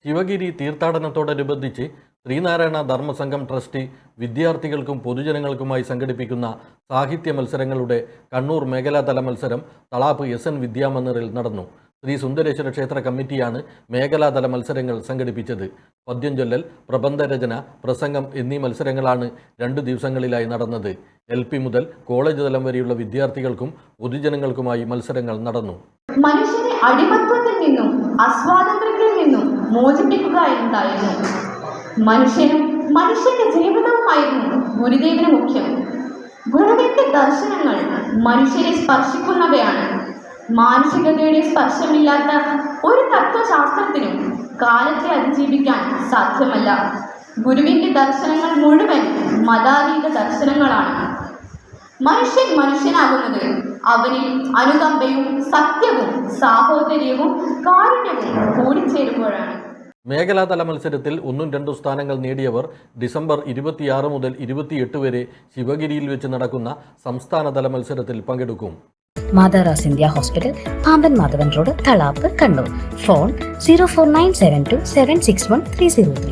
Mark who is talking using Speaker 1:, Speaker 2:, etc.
Speaker 1: Sivagiri തീർത്ഥാടനത്തോടനുബന്ധിച്ച് Sreenarayana Dharmasangham trust വിദ്യാർത്ഥികൾക്കും പൊതുജനങ്ങൾക്കുമായി സംഘടിപ്പിക്കുന്ന സാഹിത്യ മത്സരങ്ങളുടെ കണ്ണൂർ മേഖലാതല മത്സരം തളാപ്പ് SN വിദ്യാമന്ദിറിൽ നടന്നു. ശ്രീ സുന്ദരേശ്വര ക്ഷേത്ര കമ്മിറ്റിയാണ് മേഖലാതല മത്സരങ്ങൾ സംഘടിപ്പിച്ചത്. പദ്യം ചൊല്ലൽ, പ്രബന്ധരചന, പ്രസംഗം എന്നീ മത്സരങ്ങളാണ് 2 ദിവസങ്ങളിലായി നടന്നത്. LP മുതൽ കോളേജ് തലം വരെയുള്ള വിദ്യാർത്ഥികൾക്കും പൊതുജനങ്ങൾക്കുമായി മത്സരങ്ങൾ നടന്നു.
Speaker 2: മനുഷ്യനെ അടിമത്വത്തിൽ നിന്നും അസ്വാതന്ത്ര്യത്തിൽ നിന്നും മോചിപ്പിക്കുക എന്നതായിരുന്നു മനുഷ്യനും മനുഷ്യന്റെ ജീവിതവുമായിരുന്നു ഗുരുദേവന് മുഖ്യം. ഗുരുവിന്റെ ദർശനങ്ങൾ മനുഷ്യരെ സ്പർശിക്കുന്നവയാണ്. മാനസികതയുടെ സ്പർശമില്ലാത്ത ഒരു തത്വശാസ്ത്രത്തിനും കാലത്തെ അതിജീവിക്കാൻ സാധ്യമല്ല. ഗുരുവിന്റെ ദർശനങ്ങൾ മുഴുവൻ മതാതീത ദർശനങ്ങളാണ്. മനുഷ്യൻ മനുഷ്യനാകുന്നത് അവനിൽ അനുകമ്പയും സത്യവും സാഹോദര്യവും കാരുണ്യവും കൂടിച്ചേരുമ്പോഴാണ്.
Speaker 1: മേഖലാതല മത്സരത്തിൽ 1, 2 സ്ഥാനങ്ങൾ നേടിയവർ ഡിസംബർ 26 മുതൽ 28 വരെ ശിവഗിരിയിൽ വെച്ച് നടക്കുന്ന സംസ്ഥാനതല മത്സരത്തിൽ പങ്കെടുക്കും.
Speaker 3: മാതാറാസ് India hospital, Pamban Madhavan road, Thalap, Kannur. Phone 04972761303.